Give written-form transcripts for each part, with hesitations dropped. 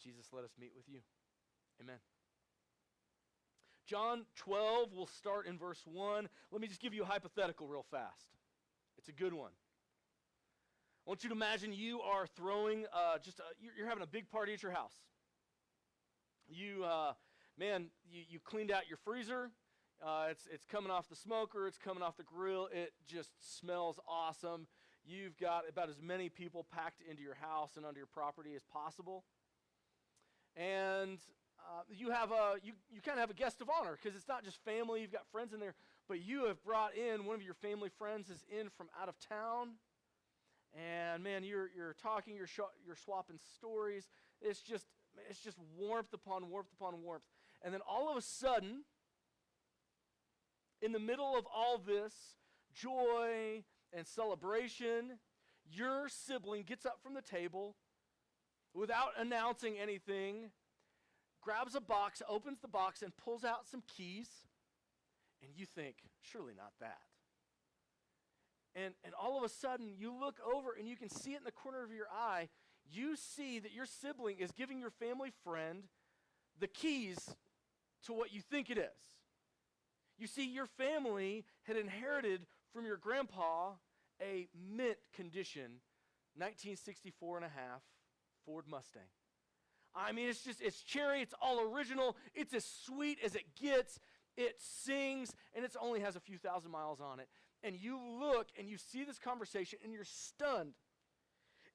Jesus, let us meet with you. Amen. John 12, we'll start in verse 1. Let me just give you a hypothetical real fast. It's a good one. I want you to imagine you are throwing, you're having a big party at your house. You cleaned out your freezer. It's coming off the smoker. It's coming off the grill. It just smells awesome. You've got about as many people packed into your house and onto your property as possible. And you kind of have a guest of honor, because it's not just family. You've got friends in there, but you have brought in one of your family friends is in from out of town. And man, you're talking, you're swapping stories. It's just warmth upon warmth upon warmth. And then all of a sudden, in the middle of all this joy and celebration, your sibling gets up from the table without announcing anything, grabs a box, opens the box, and pulls out some keys. And you think, surely not that. And all of a sudden, you look over and you can see it in the corner of your eye. You see that your sibling is giving your family friend the keys to what you think it is. You see, your family had inherited from your grandpa a mint condition 1964 and a half Ford Mustang. I mean, it's cherry, it's all original, it's as sweet as it gets, it sings, and it only has a few thousand miles on it. And you look and you see this conversation and you're stunned.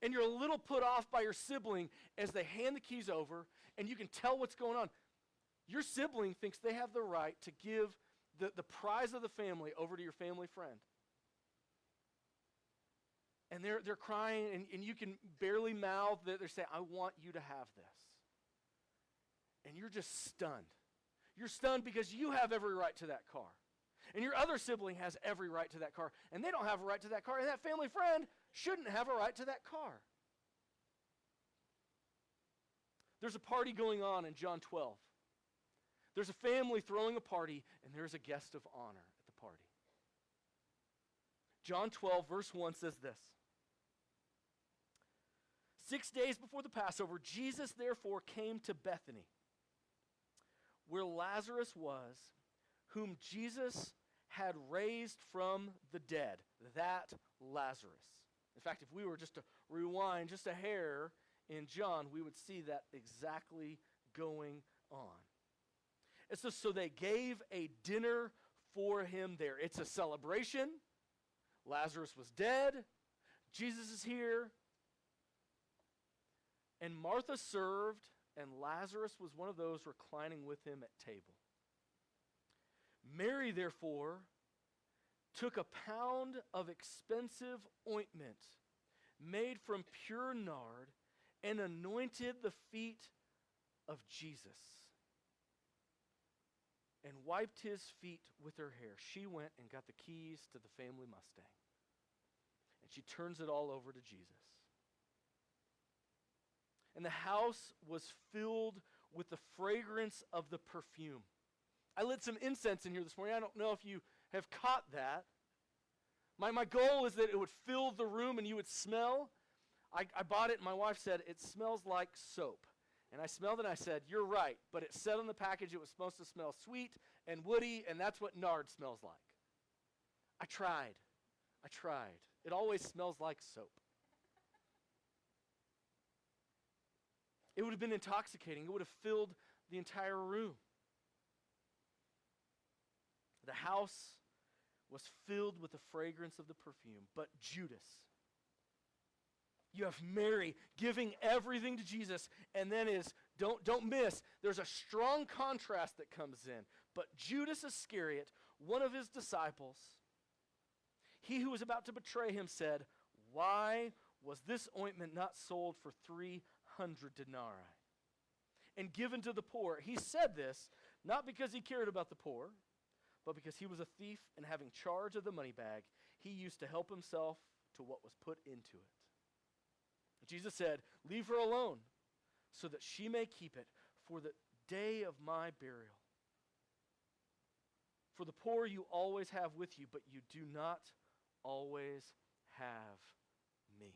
And you're a little put off by your sibling as they hand the keys over, and you can tell what's going on. Your sibling thinks they have the right to give the prize of the family over to your family friend. And they're crying, and you can barely mouth that they're saying, I want you to have this. And you're just stunned. You're stunned because you have every right to that car. And your other sibling has every right to that car. And they don't have a right to that car. And that family friend shouldn't have a right to that car. There's a party going on in John 12. There's a family throwing a party, and there's a guest of honor at the party. John 12, verse 1 says this. 6 days before the Passover, Jesus therefore came to Bethany, where Lazarus was, whom Jesus had raised from the dead. That Lazarus. In fact, if we were just to rewind just a hair in John, we would see that exactly going on. And so they gave a dinner for him there. It's a celebration. Lazarus was dead. Jesus is here. And Martha served, and Lazarus was one of those reclining with him at table. Mary, therefore, took a pound of expensive ointment made from pure nard and anointed the feet of Jesus and wiped his feet with her hair. She went and got the keys to the family Mustang, and she turns it all over to Jesus. And the house was filled with the fragrance of the perfume. I lit some incense in here this morning. I don't know if you have caught that. My goal is that it would fill the room and you would smell. I bought it, and my wife said, it smells like soap. And I smelled it, and I said, you're right. But it said on the package it was supposed to smell sweet and woody, and that's what nard smells like. I tried. It always smells like soap. It would have been intoxicating. It would have filled the entire room. The house was filled with the fragrance of the perfume. But Judas, you have Mary giving everything to Jesus, and then don't miss, there's a strong contrast that comes in. But Judas Iscariot, one of his disciples, he who was about to betray him, said, why was this ointment not sold for 300 denarii and given to the poor? He said this not because he cared about the poor, but because he was a thief, and having charge of the money bag, he used to help himself to what was put into it. Jesus said, leave her alone, so that she may keep it for the day of my burial. For the poor you always have with you, but you do not always have me.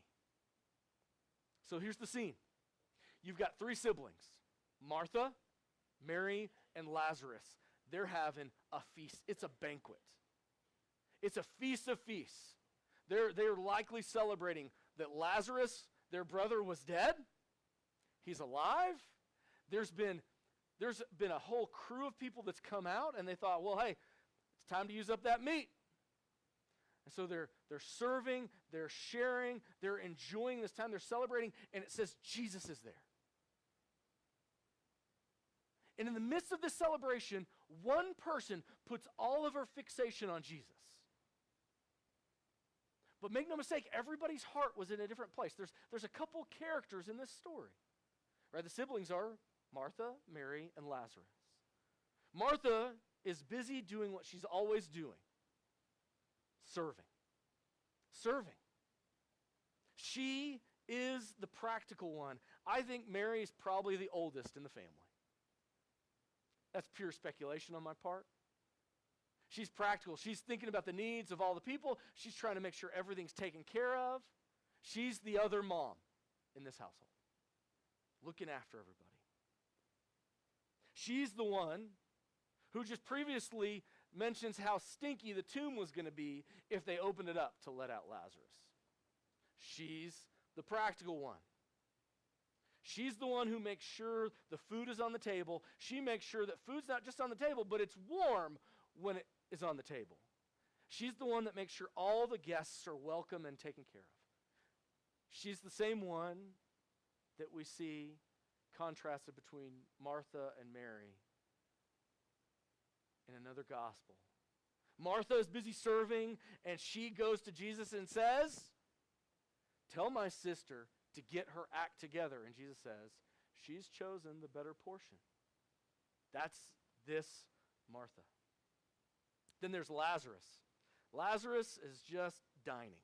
So here's the scene. you've got three siblings, Martha, Mary, and Lazarus. They're having a feast. It's a banquet. It's a feast of feasts. They're likely celebrating that Lazarus, their brother, was dead. He's alive. There's been a whole crew of people that's come out, and they thought, well, hey, it's time to use up that meat. And so they're serving, they're sharing, they're enjoying this time, they're celebrating, and it says Jesus is there. And in the midst of this celebration, one person puts all of her fixation on Jesus. But make no mistake, everybody's heart was in a different place. There's a couple characters in this story. Right? The siblings are Martha, Mary, and Lazarus. Martha is busy doing what she's always doing. Serving. Serving. She is the practical one. I think Mary is probably the oldest in the family. That's pure speculation on my part. She's practical. She's thinking about the needs of all the people. She's trying to make sure everything's taken care of. She's the other mom in this household, looking after everybody. She's the one who just previously mentions how stinky the tomb was going to be if they opened it up to let out Lazarus. She's the practical one. She's the one who makes sure the food is on the table. She makes sure that food's not just on the table, but it's warm when it is on the table. She's the one that makes sure all the guests are welcome and taken care of. She's the same one that we see contrasted between Martha and Mary in another gospel. Martha is busy serving, and she goes to Jesus and says, "Tell my sister to get her act together." And Jesus says, "She's chosen the better portion." That's this Martha. Then there's Lazarus. Lazarus is just dining.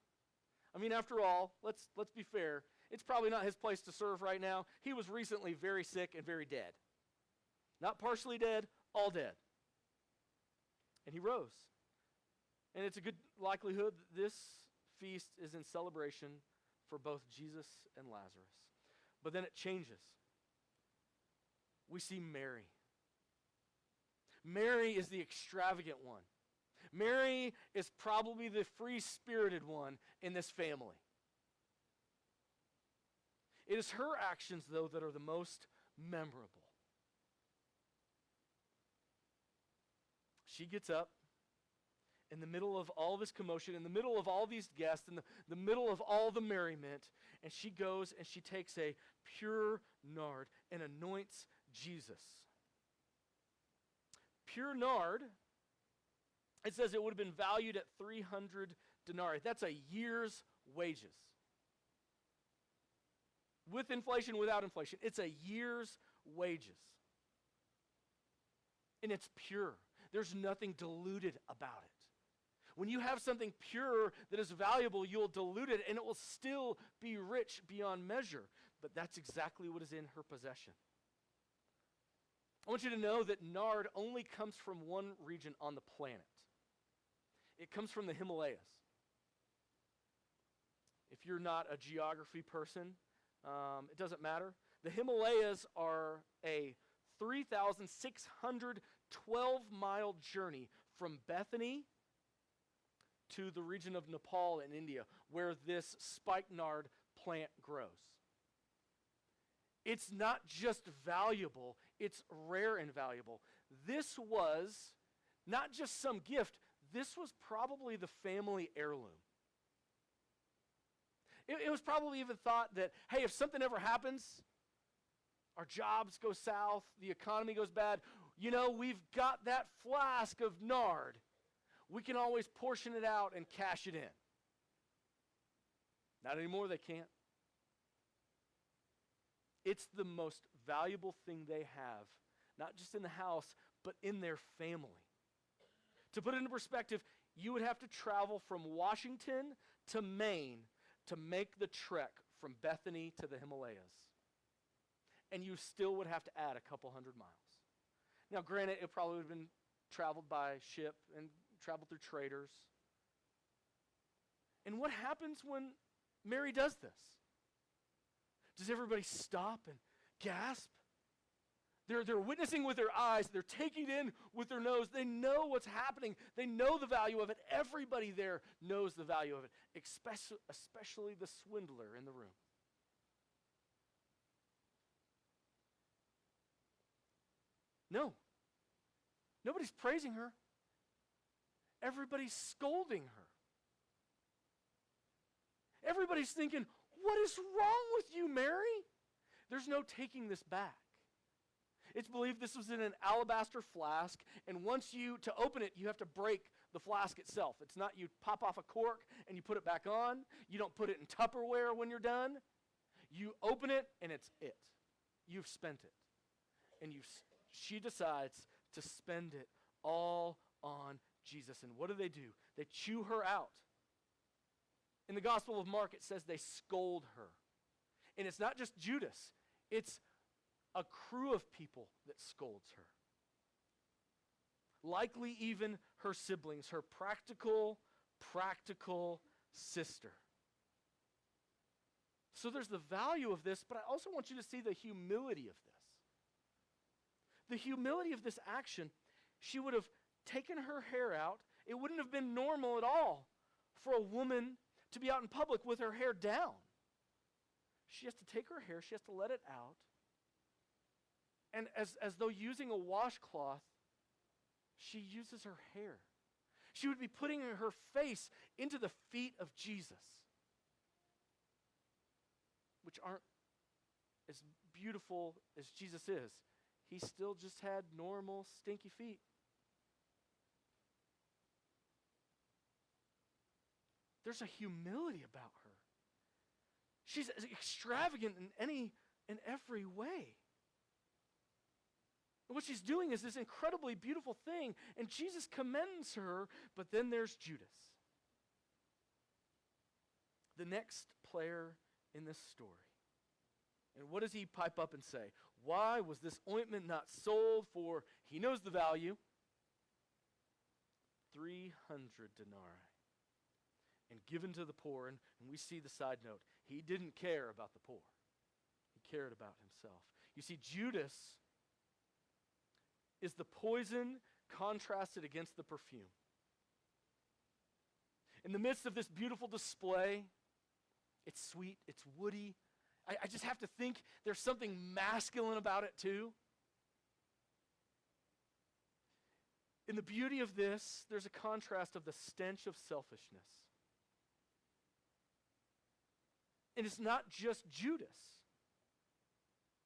I mean, after all, let's be fair. It's probably not his place to serve right now. He was recently very sick and very dead. Not partially dead, all dead. And he rose. And it's a good likelihood that this feast is in celebration for both Jesus and Lazarus. But then it changes. We see Mary. Mary is the extravagant one. Mary is probably the free-spirited one in this family. It is her actions, though, that are the most memorable. She gets up in the middle of all this commotion, in the middle of all these guests, in the middle of all the merriment, and she goes and she takes a pure nard and anoints Jesus. Pure nard, it says it would have been valued at 300 denarii. That's a year's wages. With inflation, without inflation, it's a year's wages. And it's pure. There's nothing diluted about it. When you have something pure that is valuable, you'll dilute it and it will still be rich beyond measure. But that's exactly what is in her possession. I want you to know that nard only comes from one region on the planet. It comes from the Himalayas. If you're not a geography person, it doesn't matter. The Himalayas are a 3,612-mile journey from Bethany to the region of Nepal in India, where this spikenard plant grows. It's not just valuable, it's rare and valuable. This was not just some gift, this was probably the family heirloom. It was probably even thought that, hey, if something ever happens, our jobs go south, the economy goes bad, we've got that flask of nard. We can always portion it out and cash it in. Not anymore, they can't. It's the most valuable thing they have, not just in the house, but in their family. To put it into perspective, you would have to travel from Washington to Maine to make the trek from Bethany to the Himalayas. And you still would have to add a couple hundred miles. Now, granted, it probably would have been traveled by ship and traveled through traders. And what happens when Mary does this? Does everybody stop and gasp. They're witnessing with their eyes. They're taking it in with their nose. They know what's happening. They know the value of it. Everybody there knows the value of it, especially the swindler in the room. No. Nobody's praising her. Everybody's scolding her. Everybody's thinking, what is wrong with you, Mary? There's no taking this back. It's believed this was in an alabaster flask, and to open it, you have to break the flask itself. It's not you pop off a cork and you put it back on. You don't put it in Tupperware when you're done. You open it, and it's it. You've spent it. And she decides to spend it all on Jesus. And what do? They chew her out. In the Gospel of Mark, it says they scold her. And it's not just Judas. It's a crew of people that scolds her. Likely even her siblings, her practical sister. So there's the value of this, but I also want you to see the humility of this. The humility of this action. She would have taken her hair out. It wouldn't have been normal at all for a woman to be out in public with her hair down. She has to take her hair, she has to let it out. And as though using a washcloth, she uses her hair. She would be putting her face into the feet of Jesus, which aren't as beautiful as Jesus is. He still just had normal, stinky feet. There's a humility about her. She's extravagant in every way. And what she's doing is this incredibly beautiful thing, and Jesus commends her, but then there's Judas. The next player in this story. And what does he pipe up and say? Why was this ointment not sold for, he knows the value, 300 denarii, and given to the poor? And we see the side note. He didn't care about the poor. He cared about himself. You see, Judas is the poison contrasted against the perfume. In the midst of this beautiful display, it's sweet, it's woody. I just have to think there's something masculine about it too. In the beauty of this, there's a contrast of the stench of selfishness. And it's not just Judas.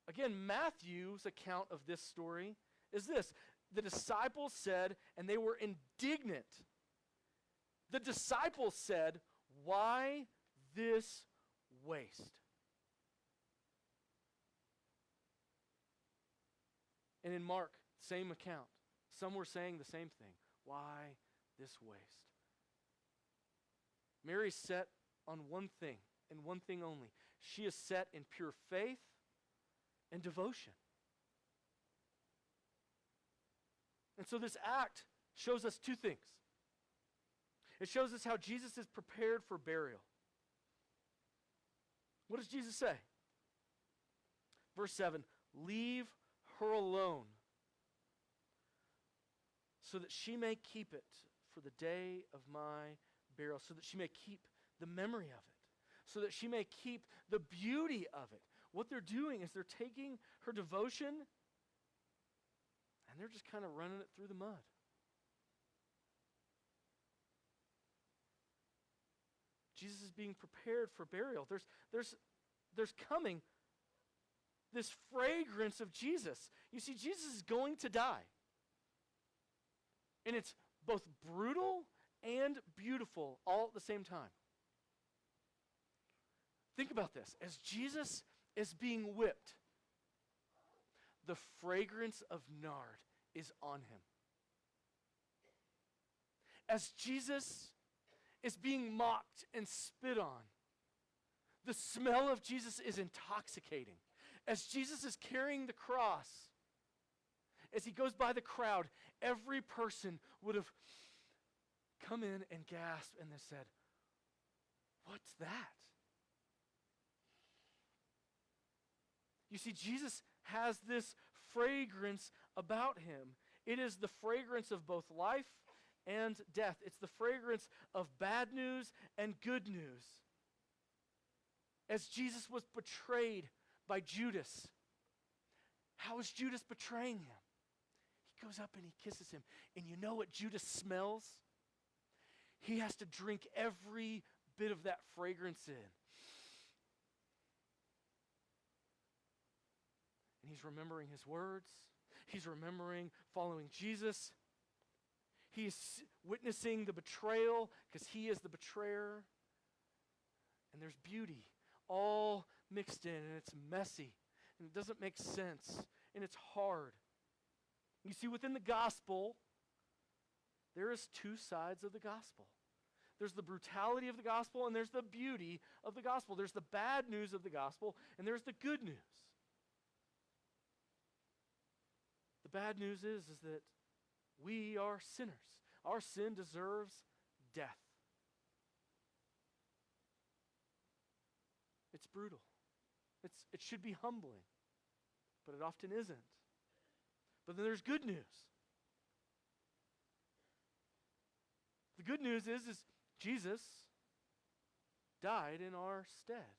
Again, Matthew's account of this story is this. The disciples said, and they were indignant. The disciples said, why this waste? And in Mark, same account. Some were saying the same thing. Why this waste? Mary's set on one thing, and one thing only. She is set in pure faith and devotion. And so this act shows us two things. It shows us how Jesus is prepared for burial. What does Jesus say? Verse 7, leave her alone so that she may keep it for the day of my burial, so that she may keep the memory of it, so that she may keep the beauty of it. What they're doing is they're taking her devotion and they're just kind of running it through the mud. Jesus is being prepared for burial. There's coming this fragrance of Jesus. You see, Jesus is going to die. And it's both brutal and beautiful all at the same time. Think about this. As Jesus is being whipped, the fragrance of nard is on him. As Jesus is being mocked and spit on, the smell of Jesus is intoxicating. As Jesus is carrying the cross, as he goes by the crowd, every person would have come in and gasped and they said, "What's that?" You see, Jesus has this fragrance about him. It is the fragrance of both life and death. It's the fragrance of bad news and good news. As Jesus was betrayed by Judas, how is Judas betraying him? He goes up and he kisses him. And you know what Judas smells? He has to drink every bit of that fragrance in. And he's remembering his words. He's remembering following Jesus. He's witnessing the betrayal because he is the betrayer. And there's beauty all mixed in, and it's messy, and it doesn't make sense, and it's hard. You see, within the gospel, there is two sides of the gospel. There's the brutality of the gospel, and there's the beauty of the gospel. There's the bad news of the gospel, and there's the good news. The bad news is that we are sinners. Our sin deserves death. It's brutal. It should be humbling, but it often isn't. But then there's good news. The good news is Jesus died in our stead.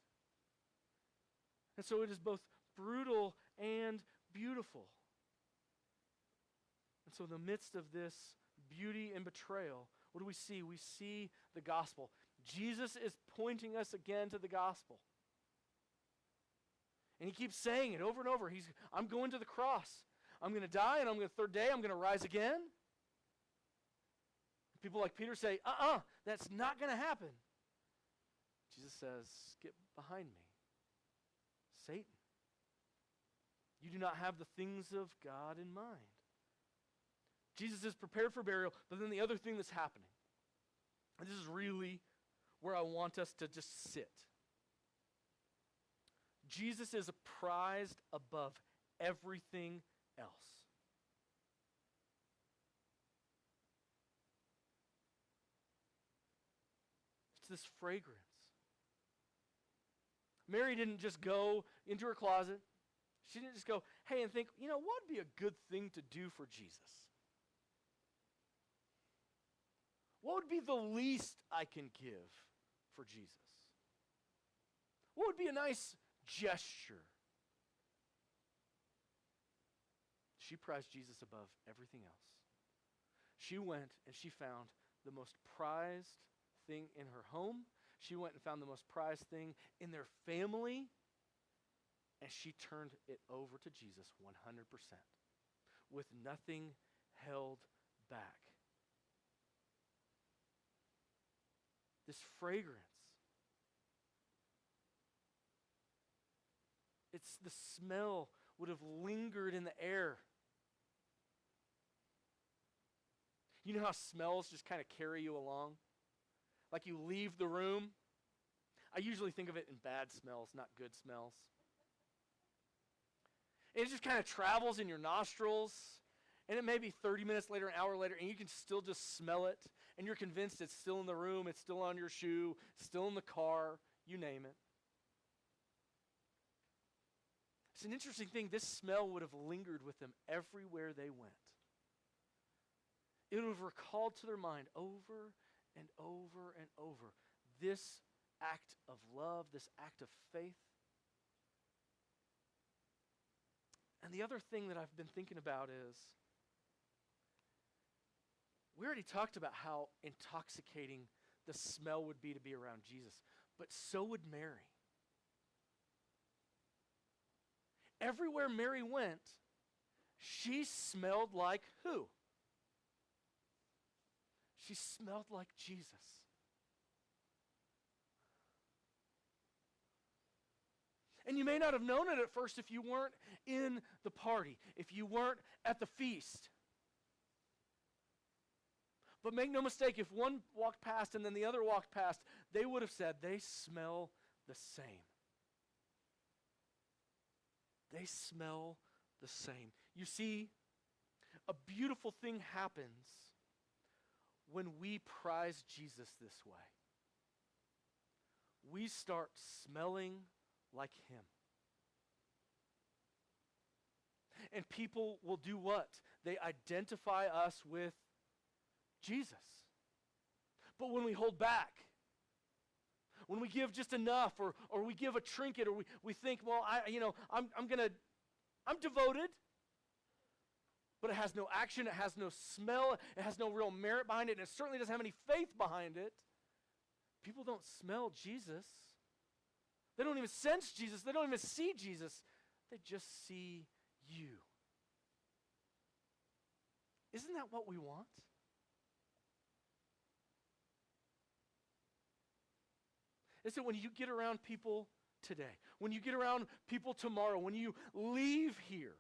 And so it is both brutal and beautiful. And so in the midst of this beauty and betrayal, what do we see? We see the gospel. Jesus is pointing us again to the gospel. And he keeps saying it over and over. I'm going to the cross. I'm going to die, and the third day I'm going to rise again. People like Peter say, that's not going to happen. Jesus says, get behind me, Satan. You do not have the things of God in mind. Jesus is prepared for burial, but then the other thing that's happening, and this is really where I want us to just sit. Jesus is prized above everything else. It's this fragrance. Mary didn't just go into her closet. She didn't just go, hey, and think, what would be a good thing to do for Jesus? What would be the least I can give for Jesus? What would be a nice gesture? She prized Jesus above everything else. She went and she found the most prized thing in her home. She went and found the most prized thing in their family, and she turned it over to Jesus 100%, with nothing held back. This fragrance. It's the smell would have lingered in the air. You know how smells just kind of carry you along? Like you leave the room. I usually think of it in bad smells, not good smells. It just kind of travels in your nostrils, and it may be 30 minutes later, an hour later, and you can still just smell it, and you're convinced it's still in the room, it's still on your shoe, still in the car, you name it. It's an interesting thing. This smell would have lingered with them everywhere they went. It would have recalled to their mind over and over and over this act of love, this act of faith. And the other thing that I've been thinking about is, we already talked about how intoxicating the smell would be to be around Jesus, but so would Mary. Everywhere Mary went, she smelled like who? She smelled like Jesus. And you may not have known it at first if you weren't in the party, if you weren't at the feast. But make no mistake, if one walked past and then the other walked past, they would have said, they smell the same. They smell the same. You see, a beautiful thing happens when we prize Jesus this way. We start smelling like him. And people will do what? They identify us with Jesus. But when we hold back, when we give just enough, or we give a trinket, or we think, well, I'm devoted, but it has no action, it has no smell, it has no real merit behind it, and it certainly doesn't have any faith behind it. People don't smell Jesus. They don't even sense Jesus. They don't even see Jesus. They just see you. Isn't that what we want? Is that when you get around people today, when you get around people tomorrow, when you leave here,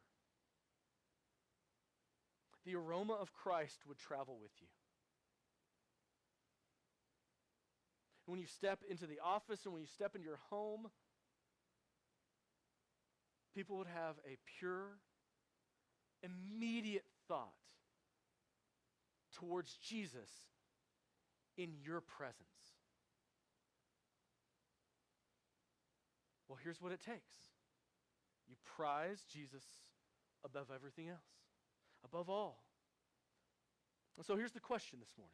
the aroma of Christ would travel with you. When you step into the office and when you step into your home, people would have a pure, immediate thought towards Jesus in your presence. Well, here's what it takes. You prize Jesus above everything else, above all. And so here's the question this morning.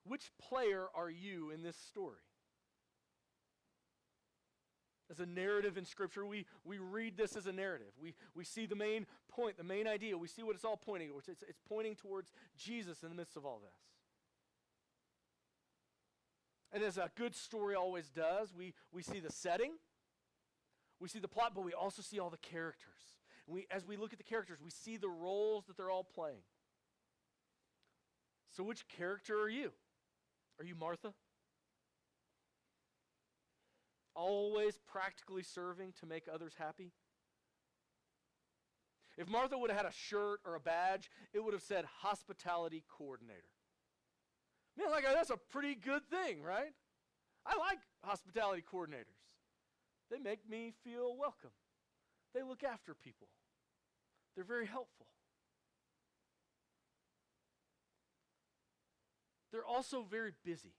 Which player are you in this story? As a narrative in Scripture, we read this as a narrative. We see the main point, the main idea. We see what it's all pointing towards. It's pointing towards Jesus in the midst of all this. And as a good story always does, we see the setting, we see the plot, but we also see all the characters. And as we look at the characters, we see the roles that they're all playing. So which character are you? Are you Martha? Always practically serving to make others happy? If Martha would have had a shirt or a badge, it would have said hospitality coordinator. Man, that's a pretty good thing, right? I like hospitality coordinators. They make me feel welcome. They look after people. They're very helpful. They're also very busy.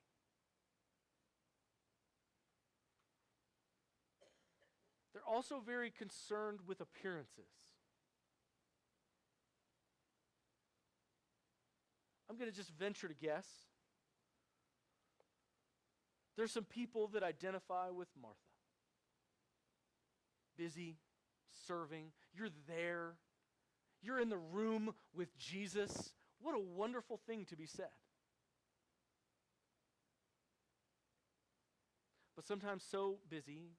They're also very concerned with appearances. I'm going to just venture to guess. There's some people that identify with Martha. Busy, serving. You're there. You're in the room with Jesus. What a wonderful thing to be said. But sometimes so busy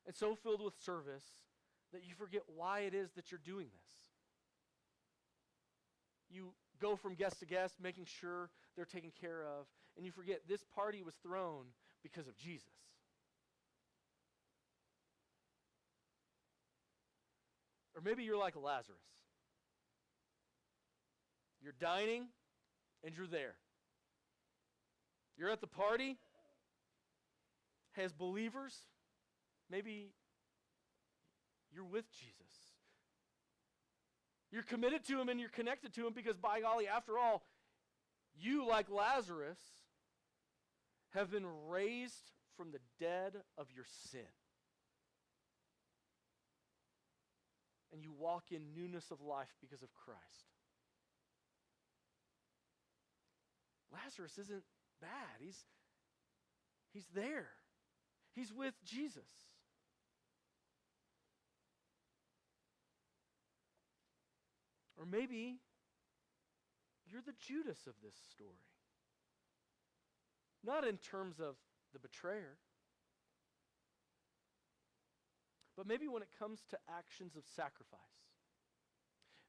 and so filled with service that you forget why it is that you're doing this. You go from guest to guest, making sure they're taken care of, and you forget this party was thrown because of Jesus. Or maybe you're like Lazarus. You're dining, and you're there. You're at the party. As believers, maybe you're with Jesus. You're committed to him and you're connected to him because, by golly, after all, you, like Lazarus, have been raised from the dead of your sin. And you walk in newness of life because of Christ. Lazarus isn't bad. He's there. He's with Jesus. Or maybe you're the Judas of this story. Not in terms of the betrayer, but maybe when it comes to actions of sacrifice.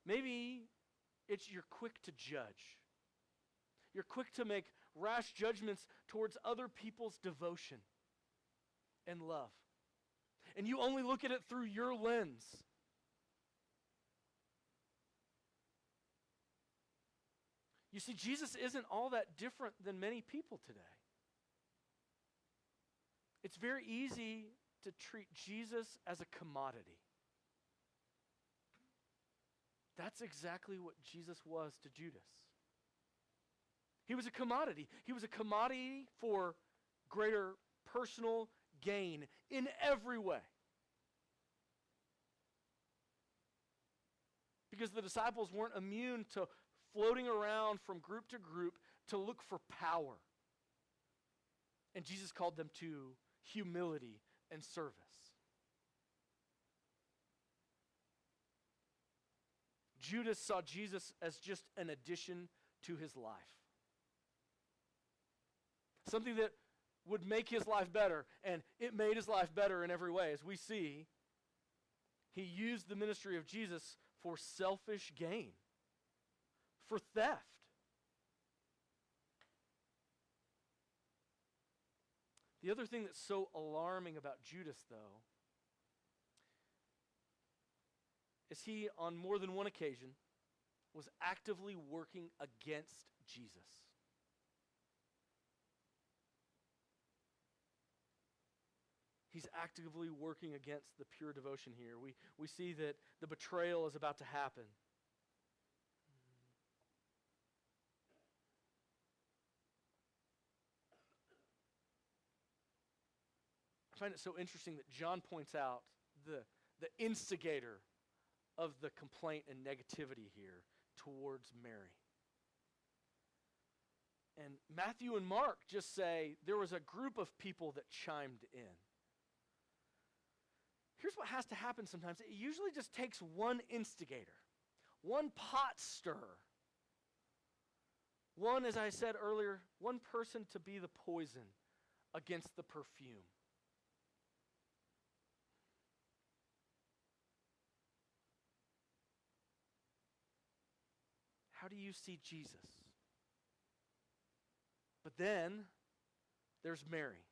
Maybe you're quick to judge. You're quick to make rash judgments towards other people's devotion and love. And you only look at it through your lens. You see, Jesus isn't all that different than many people today. It's very easy to treat Jesus as a commodity. That's exactly what Jesus was to Judas. He was a commodity. He was a commodity for greater personal gain in every way. because the disciples weren't immune to floating around from group to group to look for power. And Jesus called them to humility and service. Judas saw Jesus as just an addition to his life. Something that would make his life better, and it made his life better in every way. As we see, he used the ministry of Jesus for selfish gain, for theft. The other thing that's so alarming about Judas, though, is he, on more than one occasion, was actively working against Jesus. He's actively working against the pure devotion here. We see that the betrayal is about to happen. I find it so interesting that John points out the instigator of the complaint and negativity here towards Mary. And Matthew and Mark just say there was a group of people that chimed in. Here's what has to happen sometimes. It usually just takes one instigator, one pot stirrer, one, as I said earlier, one person to be the poison against the perfume. How do you see Jesus? But then there's Mary.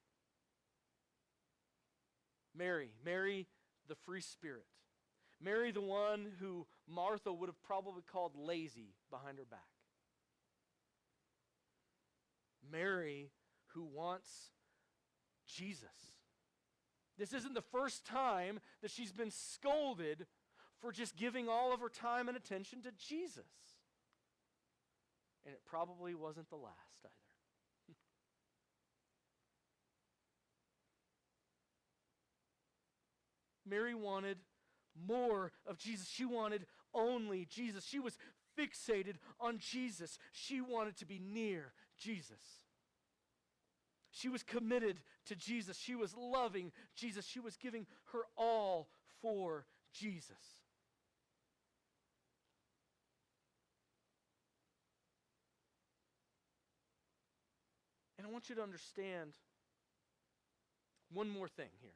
Mary, the free spirit. Mary, the one who Martha would have probably called lazy behind her back. Mary, who wants Jesus. This isn't the first time that she's been scolded for just giving all of her time and attention to Jesus. And it probably wasn't the last either. Mary wanted more of Jesus. She wanted only Jesus. She was fixated on Jesus. She wanted to be near Jesus. She was committed to Jesus. She was loving Jesus. She was giving her all for Jesus. And I want you to understand one more thing here.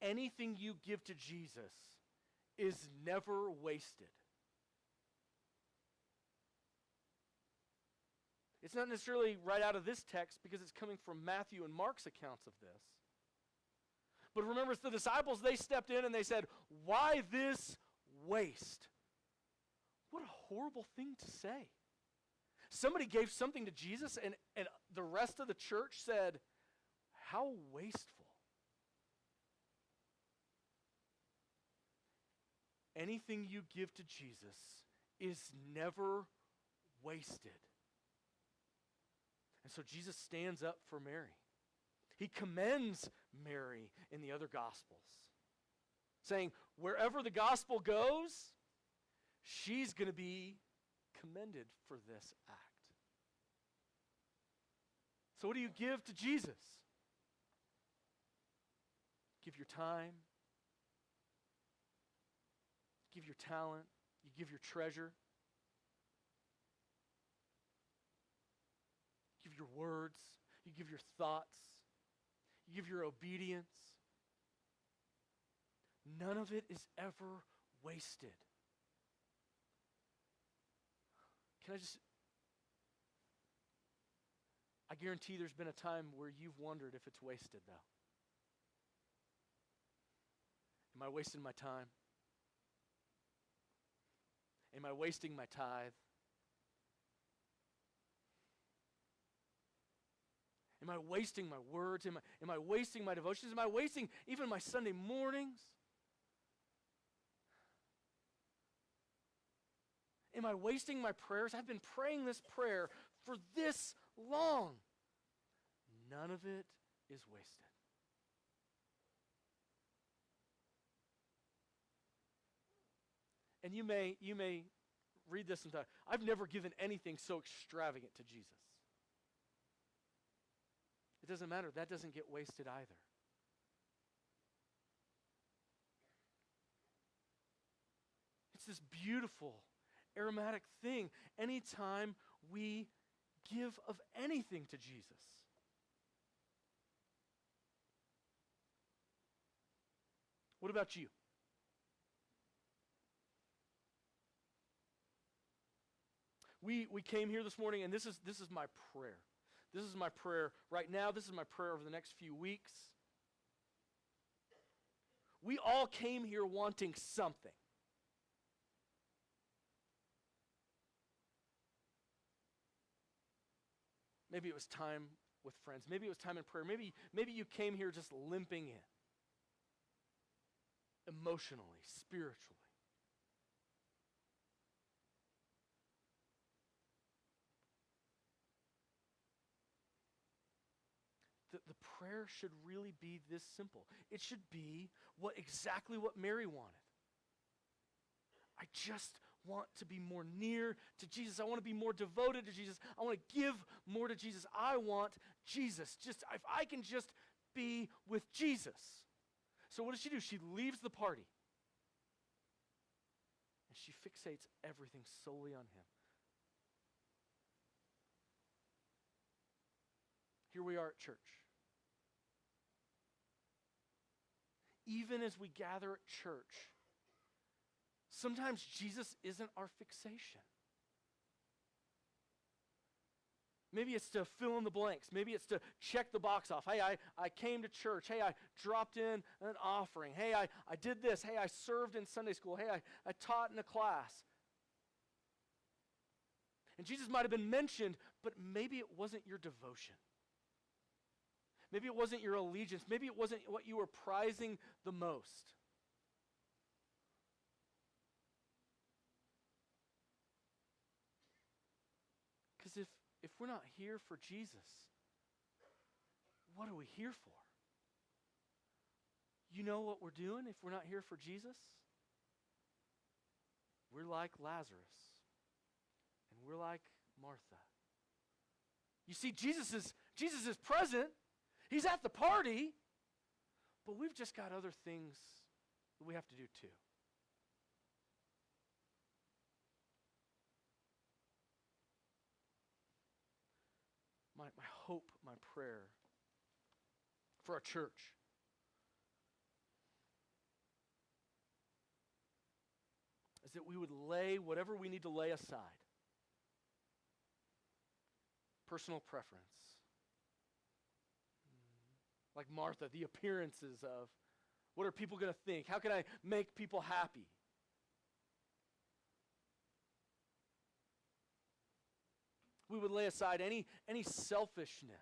Anything you give to Jesus is never wasted. It's not necessarily right out of this text because it's coming from Matthew and Mark's accounts of this. But remember, it's the disciples, they stepped in and they said, "Why this waste?" What a horrible thing to say. Somebody gave something to Jesus and the rest of the church said, "How wasteful." Anything you give to Jesus is never wasted. And so Jesus stands up for Mary. He commends Mary in the other Gospels, saying, wherever the gospel goes, she's going to be commended for this act. So what do you give to Jesus? Give your time. Give your talent. You give your treasure. Give your words. You give your thoughts. You give your obedience. None of it is ever wasted. I guarantee there's been a time where you've wondered if it's wasted, though. Am I wasting my time? Am I wasting my tithe? Am I wasting my words? Am I wasting my devotions? Am I wasting even my Sunday mornings? Am I wasting my prayers? I've been praying this prayer for this long. None of it is wasted. And you may read this and thought, I've never given anything so extravagant to Jesus. It doesn't matter. That doesn't get wasted either. It's this beautiful, aromatic thing anytime we give of anything to Jesus. What about you? We came here this morning, and this is my prayer. This is my prayer right now. This is my prayer over the next few weeks. We all came here wanting something. Maybe it was time with friends. Maybe it was time in prayer. Maybe you came here just limping in. Emotionally, spiritually. The prayer should really be this simple. It should be exactly what Mary wanted. I just want to be more near to Jesus. I want to be more devoted to Jesus. I want to give more to Jesus. I want Jesus. Just if I can just be with Jesus. So what does she do? She leaves the party. And she fixates everything solely on him. Here we are at church. Even as we gather at church, sometimes Jesus isn't our fixation. Maybe it's to fill in the blanks. Maybe it's to check the box off. Hey, I came to church. Hey, I dropped in an offering. Hey, I did this. Hey, I served in Sunday school. Hey, I taught in a class. And Jesus might have been mentioned, but maybe it wasn't your devotion. Maybe it wasn't your allegiance. Maybe it wasn't what you were prizing the most. Because if we're not here for Jesus, what are we here for? You know what we're doing if we're not here for Jesus? We're like Lazarus. And we're like Martha. You see, Jesus is present. He's at the party. But we've just got other things that we have to do too. My hope, my prayer for our church is that we would lay whatever we need to lay aside. Personal preference. Like Martha, the appearances of what are people going to think? How can I make people happy? We would lay aside any selfishness.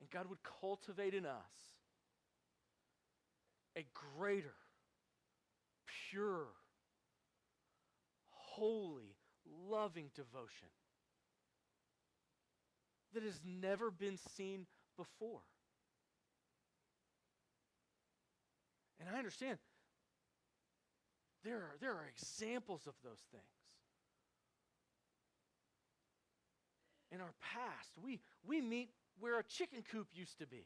And God would cultivate in us a greater, pure, holy, loving devotion that has never been seen before. And I understand there are examples of those things. In our past, we meet where a chicken coop used to be.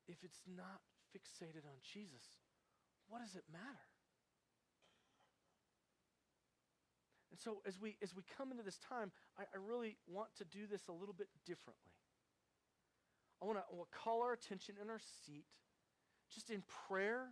If it's not fixated on Jesus, what does it matter? And so as we come into this time, I really want to do this a little bit differently. I want to call our attention in our seat, just in prayer